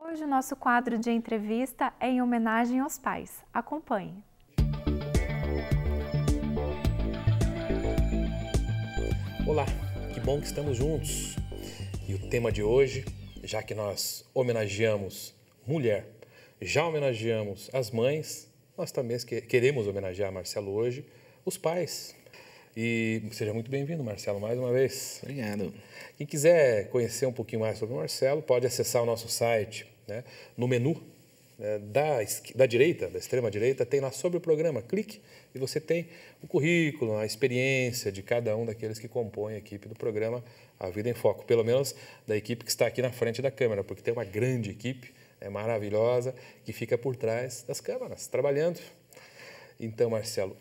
Hoje o nosso quadro de entrevista é em homenagem aos pais. Acompanhe. Olá, que bom que estamos juntos. E o tema de hoje, já que nós homenageamos mulher, já homenageamos as mães, nós também queremos homenagear, Marcelo, hoje, os pais. E seja muito bem-vindo, Marcelo, mais uma vez. Obrigado. Quem quiser conhecer um pouquinho mais sobre o Marcelo, pode acessar o nosso site, né? No menu da direita, da extrema direita, tem lá sobre o programa, clique e você tem o currículo, a experiência de cada um daqueles que compõem a equipe do programa A Vida em Foco, pelo menos da equipe que está aqui na frente da câmera, porque tem uma grande equipe, maravilhosa, que fica por trás das câmeras, trabalhando. Então, Marcelo,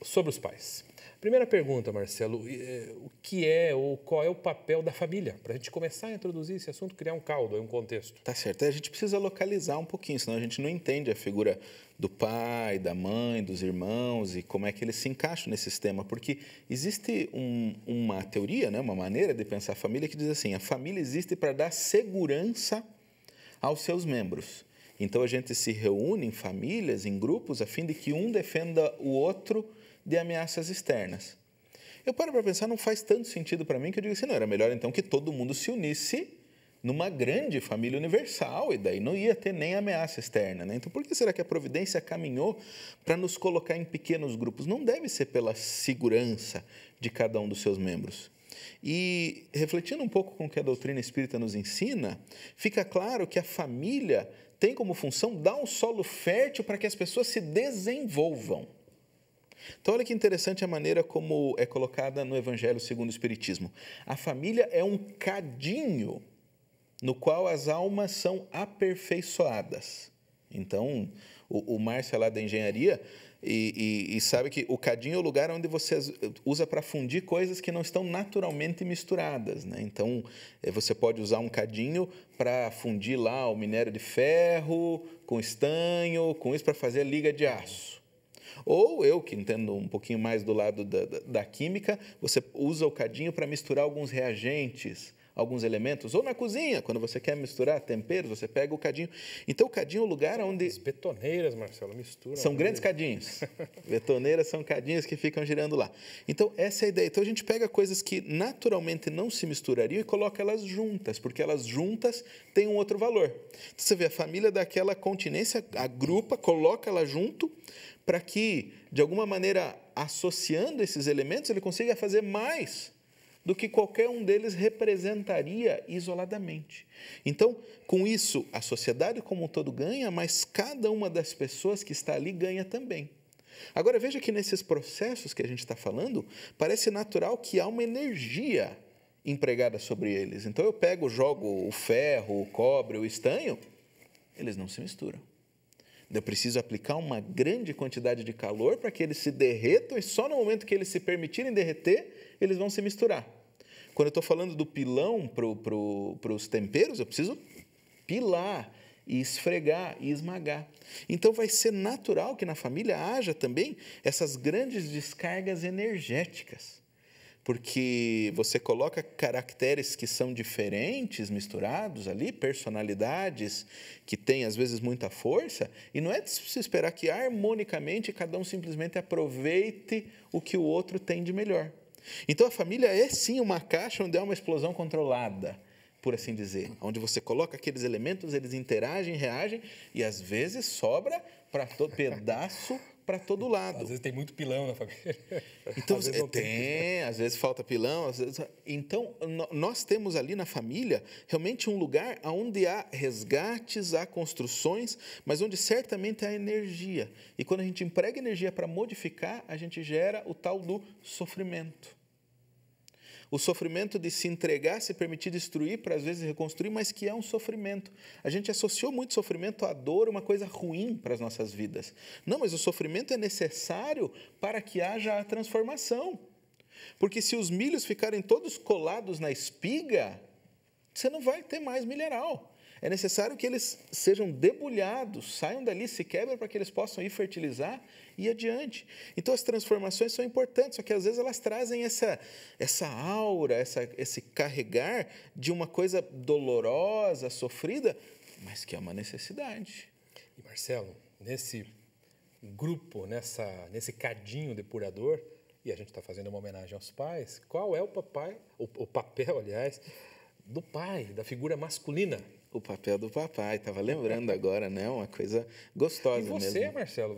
sobre os pais. Primeira pergunta, Marcelo, o que é ou qual é o papel da família? Para a gente começar a introduzir esse assunto, criar um caldo, um contexto. Tá certo. A gente precisa localizar um pouquinho, senão a gente não entende a figura do pai, da mãe, dos irmãos e como é que eles se encaixam nesse sistema. Porque existe uma teoria, né, uma maneira de pensar a família que diz assim, a família existe para dar segurança aos seus membros. Então a gente se reúne em famílias, em grupos, a fim de que um defenda o outro de ameaças externas. Eu paro para pensar, não faz tanto sentido para mim que eu digo assim, não, era melhor então que todo mundo se unisse numa grande família universal e daí não ia ter nem ameaça externa, né? Então, por que será que a providência caminhou para nos colocar em pequenos grupos? Não deve ser pela segurança de cada um dos seus membros. E, refletindo um pouco com o que a doutrina espírita nos ensina, fica claro que a família tem como função dar um solo fértil para que as pessoas se desenvolvam. Então, olha que interessante a maneira como é colocada no Evangelho segundo o Espiritismo. A família é um cadinho no qual as almas são aperfeiçoadas. Então, o Márcio é lá da engenharia e sabe que o cadinho é o lugar onde você usa para fundir coisas que não estão naturalmente misturadas, né? Então, você pode usar um cadinho para fundir lá o minério de ferro com estanho, com isso para fazer a liga de aço. Ou eu, que entendo um pouquinho mais do lado da química, você usa o cadinho para misturar alguns reagentes, alguns elementos. Ou na cozinha, quando você quer misturar temperos, você pega o cadinho. Então, o cadinho é o lugar onde... As betoneiras, Marcelo, misturam. São grandes cadinhos. Betoneiras são cadinhos que ficam girando lá. Então, essa é a ideia. Então, a gente pega coisas que naturalmente não se misturariam e coloca elas juntas, porque elas juntas têm um outro valor. Então, você vê, a família daquela continência, agrupa, coloca ela junto, para que, de alguma maneira, associando esses elementos, ele consiga fazer mais do que qualquer um deles representaria isoladamente. Então, com isso, a sociedade como um todo ganha, mas cada uma das pessoas que está ali ganha também. Agora, veja que nesses processos que a gente está falando, parece natural que há uma energia empregada sobre eles. Então, eu jogo o ferro, o cobre, o estanho, eles não se misturam. Eu preciso aplicar uma grande quantidade de calor para que eles se derretam e só no momento que eles se permitirem derreter, eles vão se misturar. Quando eu estou falando do pilão para os temperos, eu preciso pilar e esfregar e esmagar. Então, vai ser natural que na família haja também essas grandes descargas energéticas. Porque você coloca caracteres que são diferentes, misturados ali, personalidades que têm, às vezes, muita força, e não é de se esperar que, harmonicamente, cada um simplesmente aproveite o que o outro tem de melhor. Então, a família é, sim, uma caixa onde há uma explosão controlada, por assim dizer, onde você coloca aqueles elementos, eles interagem, reagem, e, às vezes, sobra para todo pedaço, para todo lado. Às vezes tem muito pilão na família. Então, às vezes falta pilão. Então, nós temos ali na família realmente um lugar onde há resgates, há construções, mas onde certamente há energia. E quando a gente emprega energia para modificar, a gente gera o tal do sofrimento. O sofrimento de se entregar, se permitir destruir, para às vezes reconstruir, mas que é um sofrimento. A gente associou muito sofrimento à dor, uma coisa ruim para as nossas vidas. Não, mas o sofrimento é necessário para que haja a transformação. Porque se os milhos ficarem todos colados na espiga, você não vai ter mais mineral. É necessário que eles sejam debulhados, saiam dali, se quebrem para que eles possam ir fertilizar e ir adiante. Então, as transformações são importantes, só que às vezes elas trazem essa aura, esse carregar de uma coisa dolorosa, sofrida, mas que é uma necessidade. E Marcelo, nesse grupo, nesse cadinho depurador, e a gente está fazendo uma homenagem aos pais, qual é o papel, aliás, do pai, da figura masculina? O papel do papai, estava lembrando agora, né? Uma coisa gostosa mesmo. E você, Marcelo,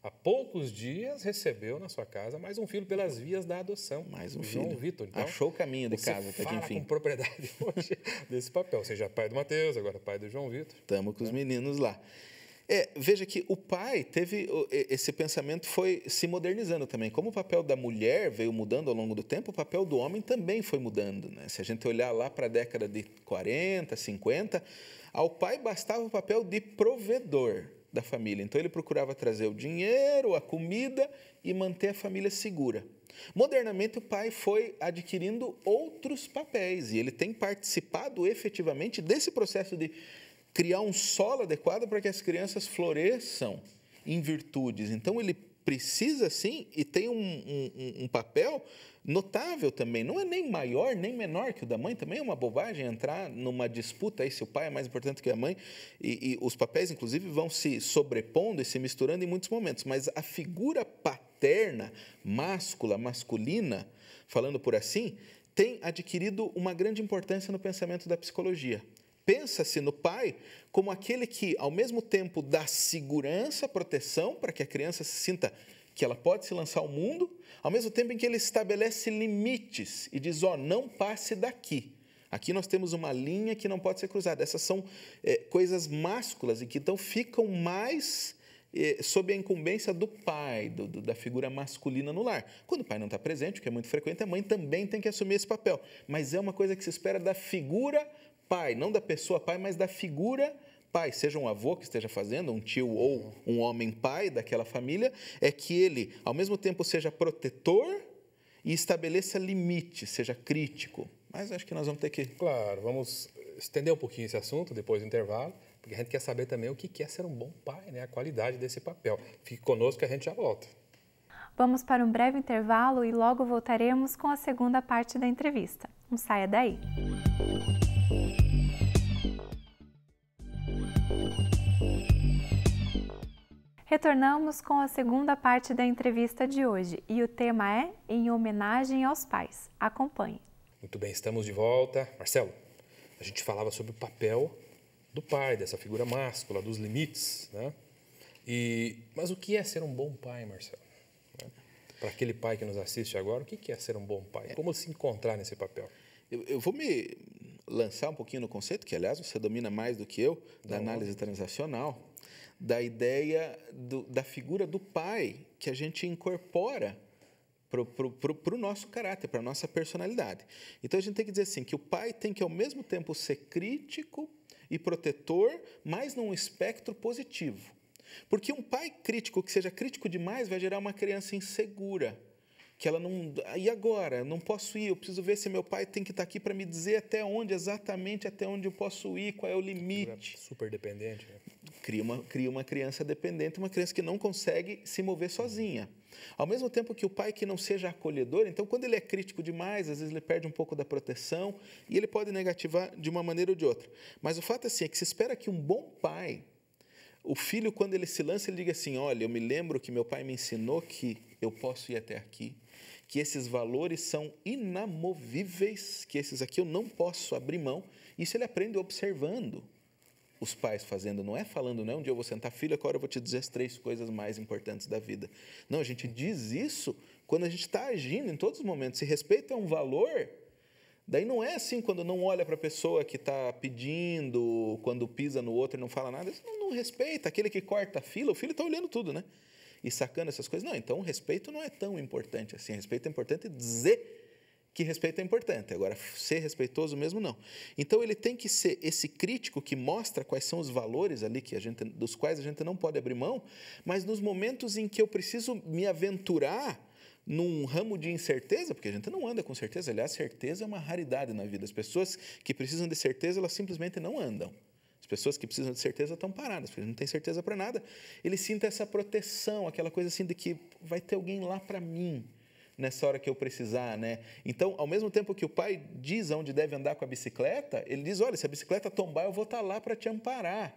há poucos dias recebeu na sua casa mais um filho pelas vias da adoção. Mais um filho. filho. João Vitor. Então, achou o caminho de casa até que enfim. Fala com propriedade hoje desse papel. Você já é pai do Mateus, agora pai do João Vitor. Estamos com os meninos lá. Veja que o pai teve esse pensamento, foi se modernizando também. Como o papel da mulher veio mudando ao longo do tempo, o papel do homem também foi mudando, né? Se a gente olhar lá para a década de 40, 50, ao pai bastava o papel de provedor da família. Então ele procurava trazer o dinheiro, a comida e manter a família segura. Modernamente o pai foi adquirindo outros papéis e ele tem participado efetivamente desse processo de criar um solo adequado para que as crianças floresçam em virtudes. Então, ele precisa, sim, e tem um papel notável também. Não é nem maior, nem menor que o da mãe. Também é uma bobagem entrar numa disputa aí se o pai é mais importante que a mãe. E os papéis, inclusive, vão se sobrepondo e se misturando em muitos momentos. Mas a figura paterna, masculina, falando por assim, tem adquirido uma grande importância no pensamento da psicologia. Pensa-se no pai como aquele que, ao mesmo tempo, dá segurança, proteção, para que a criança se sinta que ela pode se lançar ao mundo, ao mesmo tempo em que ele estabelece limites e diz, não passe daqui. Aqui nós temos uma linha que não pode ser cruzada. Essas são coisas másculas e que então ficam mais sob a incumbência do pai, da figura masculina no lar. Quando o pai não está presente, o que é muito frequente, a mãe também tem que assumir esse papel. Mas é uma coisa que se espera da figura pai, não da pessoa pai, mas da figura pai, seja um avô que esteja fazendo, um tio ou um homem pai daquela família, é que ele, ao mesmo tempo, seja protetor e estabeleça limites, seja crítico. Mas acho que nós vamos ter que... Claro, vamos estender um pouquinho esse assunto depois do intervalo, porque a gente quer saber também o que é ser um bom pai, né? A qualidade desse papel. Fique conosco que a gente já volta. Vamos para um breve intervalo e logo voltaremos com a segunda parte da entrevista. Não saia daí. Retornamos com a segunda parte da entrevista de hoje e o tema é Em Homenagem aos Pais. Acompanhe. Muito bem, estamos de volta. Marcelo, a gente falava sobre o papel do pai, dessa figura máscula, dos limites, né? Mas o que é ser um bom pai, Marcelo? Para aquele pai que nos assiste agora, o que é ser um bom pai? Como se encontrar nesse papel? Eu vou me lançar um pouquinho no conceito, que, aliás, você domina mais do que eu, da análise transacional, da ideia da figura do pai que a gente incorpora para o nosso caráter, para a nossa personalidade. Então, a gente tem que dizer assim, que o pai tem que, ao mesmo tempo, ser crítico e protetor, mas num espectro positivo. Porque um pai crítico, que seja crítico demais, vai gerar uma criança insegura, que ela não... E agora? Não posso ir, eu preciso ver se meu pai tem que estar aqui para me dizer exatamente até onde eu posso ir, qual é o limite. Super dependente. Né? Cria uma criança dependente, uma criança que não consegue se mover sozinha. Ao mesmo tempo que o pai que não seja acolhedor, então quando ele é crítico demais, às vezes ele perde um pouco da proteção e ele pode negativar de uma maneira ou de outra. Mas o fato assim, é que se espera que um bom pai, o filho, quando ele se lança, ele diga assim, olha, eu me lembro que meu pai me ensinou que eu posso ir até aqui, que esses valores são inamovíveis, que esses aqui eu não posso abrir mão. Isso ele aprende observando os pais fazendo, não é falando, não, um dia eu vou sentar, filho, agora eu vou te dizer as 3 coisas mais importantes da vida. Não, a gente diz isso quando a gente está agindo em todos os momentos. Se respeito é um valor, daí não é assim quando não olha para a pessoa que está pedindo, quando pisa no outro e não fala nada, isso não respeita. Aquele que corta a fila, o filho está olhando tudo, né? E sacando essas coisas. Não, então o respeito não é tão importante assim. Respeito é importante dizer que respeito é importante. Agora, ser respeitoso mesmo, não. Então, ele tem que ser esse crítico que mostra quais são os valores ali dos quais a gente não pode abrir mão, mas nos momentos em que eu preciso me aventurar num ramo de incerteza, porque a gente não anda com certeza. Aliás, certeza é uma raridade na vida. As pessoas que precisam de certeza, elas simplesmente não andam. As pessoas que precisam de certeza estão paradas, porque não tem certeza para nada. Ele sinta essa proteção, aquela coisa assim de que vai ter alguém lá para mim. nessa hora que eu precisar, né? Então, ao mesmo tempo que o pai diz onde deve andar com a bicicleta, ele diz, olha, se a bicicleta tombar, eu vou estar lá para te amparar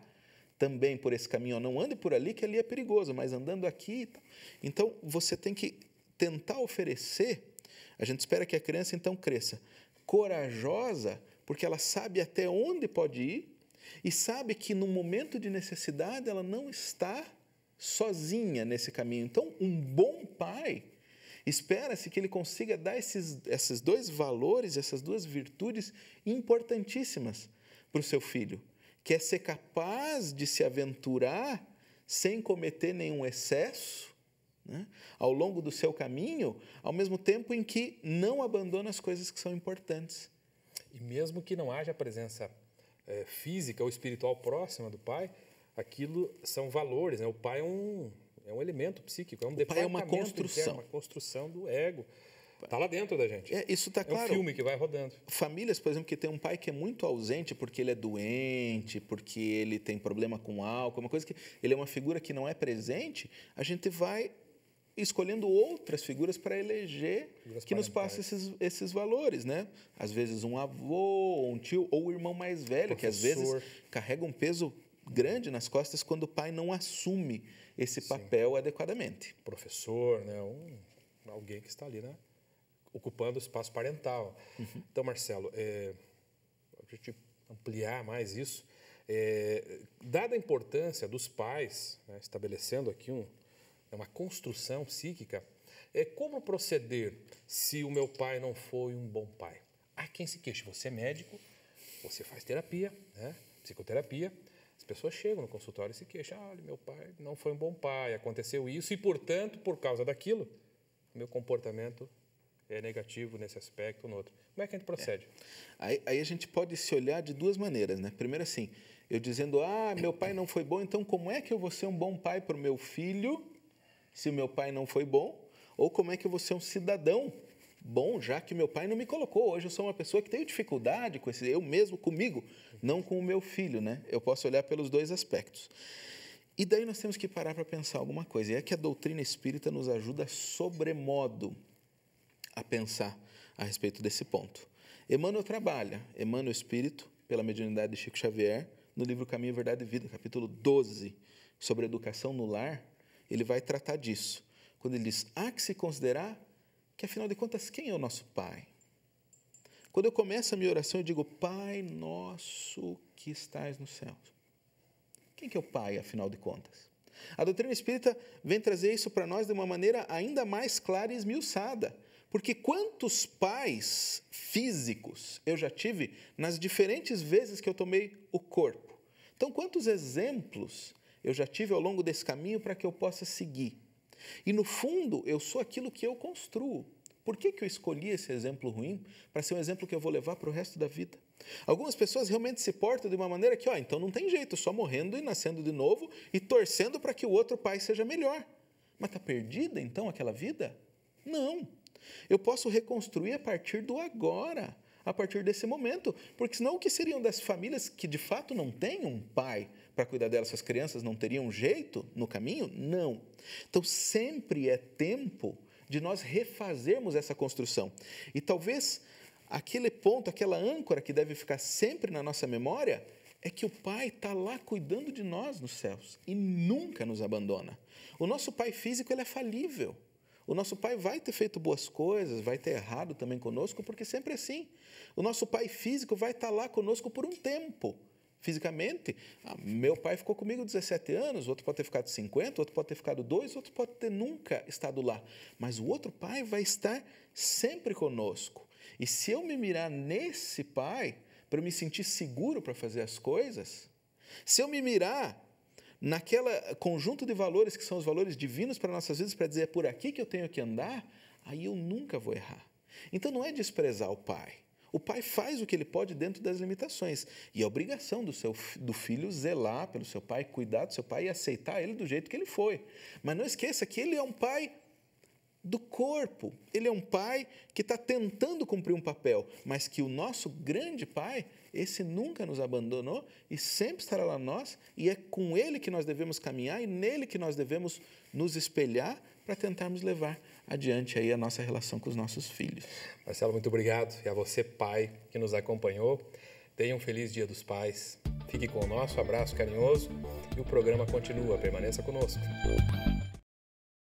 também por esse caminho. Não ande por ali, que ali é perigoso, mas andando aqui... Então, você tem que tentar oferecer. A gente espera que a criança, então, cresça corajosa, porque ela sabe até onde pode ir e sabe que no momento de necessidade ela não está sozinha nesse caminho. Então, um bom pai, espera-se que ele consiga dar esses dois valores, essas duas virtudes importantíssimas para o seu filho, que é ser capaz de se aventurar sem cometer nenhum excesso, né, ao longo do seu caminho, ao mesmo tempo em que não abandona as coisas que são importantes. E mesmo que não haja presença física ou espiritual próxima do pai, aquilo são valores, né? O pai é um elemento psíquico, é um departamento, é uma construção. Interno, uma construção do ego. Está lá dentro da gente. Isso está claro. É um filme que vai rodando. Famílias, por exemplo, que tem um pai que é muito ausente porque ele é doente, porque ele tem problema com álcool, uma coisa que ele é uma figura que não é presente, a gente vai escolhendo outras figuras para eleger que nos passem esses valores, né? Às vezes um avô, ou um tio, ou o irmão mais velho, professor, que às vezes carrega um peso grande nas costas quando o pai não assume esse papel adequadamente. Professor, né? Alguém que está ali, né? Ocupando o espaço parental. Uhum. Então, Marcelo, a gente ampliar mais isso, dada a importância dos pais, né, estabelecendo aqui uma construção psíquica, como proceder se o meu pai não foi um bom pai? Há quem se queixe, você é médico, você faz terapia, né, psicoterapia, as pessoas chegam no consultório e se queixam, olha, meu pai não foi um bom pai, aconteceu isso e, portanto, por causa daquilo, meu comportamento é negativo nesse aspecto ou no outro. Como é que a gente procede? Aí a gente pode se olhar de duas maneiras, né? Primeiro assim, eu dizendo, meu pai não foi bom, então como é que eu vou ser um bom pai para o meu filho se o meu pai não foi bom? Ou como é que eu vou ser um cidadão bom, já que meu pai não me colocou? Hoje eu sou uma pessoa que tenho dificuldade com eu mesmo, comigo, não com o meu filho, né? Eu posso olhar pelos dois aspectos. E daí nós temos que parar para pensar alguma coisa. E é que a doutrina espírita nos ajuda sobremodo a pensar a respeito desse ponto. Emmanuel trabalha, Emmanuel Espírito, pela mediunidade de Chico Xavier, no livro Caminho, Verdade e Vida, capítulo 12, sobre educação no lar, ele vai tratar disso. Quando ele diz, há que se considerar que, afinal de contas, quem é o nosso Pai? Quando eu começo a minha oração, eu digo, Pai nosso que estais no céu. Quem que é o Pai, afinal de contas? A doutrina espírita vem trazer isso para nós de uma maneira ainda mais clara e esmiuçada. Porque quantos pais físicos eu já tive nas diferentes vezes que eu tomei o corpo? Então, quantos exemplos eu já tive ao longo desse caminho para que eu possa seguir? E, no fundo, eu sou aquilo que eu construo. Por que eu escolhi esse exemplo ruim para ser um exemplo que eu vou levar para o resto da vida? Algumas pessoas realmente se portam de uma maneira que, então não tem jeito, só morrendo e nascendo de novo e torcendo para que o outro pai seja melhor. Mas está perdida, então, aquela vida? Não. Eu posso reconstruir a partir do agora, a partir desse momento, porque senão o que seriam das famílias que de fato não têm um pai para cuidar delas, essas crianças não teriam jeito no caminho? Não. Então sempre é tempo de nós refazermos essa construção. E talvez aquele ponto, aquela âncora que deve ficar sempre na nossa memória é que o Pai está lá cuidando de nós nos céus e nunca nos abandona. O nosso Pai físico ele é falível. O nosso Pai vai ter feito boas coisas, vai ter errado também conosco, porque sempre é assim. O nosso Pai físico vai estar lá conosco por um tempo. Fisicamente, meu pai ficou comigo 17 anos, outro pode ter ficado 50, outro pode ter ficado 2, outro pode ter nunca estado lá. Mas o outro Pai vai estar sempre conosco. E se eu me mirar nesse Pai, para eu me sentir seguro para fazer as coisas, se eu me mirar naquele conjunto de valores que são os valores divinos para nossas vidas, para dizer é por aqui que eu tenho que andar, aí eu nunca vou errar. Então não é desprezar o Pai. O pai faz o que ele pode dentro das limitações. E a obrigação do filho zelar pelo seu pai, cuidar do seu pai e aceitar ele do jeito que ele foi. Mas não esqueça que ele é um pai do corpo. Ele é um pai que está tentando cumprir um papel, mas que o nosso grande pai esse nunca nos abandonou e sempre estará lá nós, e é com Ele que nós devemos caminhar e nele que nós devemos nos espelhar para tentarmos levar adiante aí a nossa relação com os nossos filhos. Marcelo, muito obrigado. E a você, pai, que nos acompanhou. Tenha um feliz Dia dos Pais. Fique com o nosso abraço carinhoso e o programa continua. Permaneça conosco.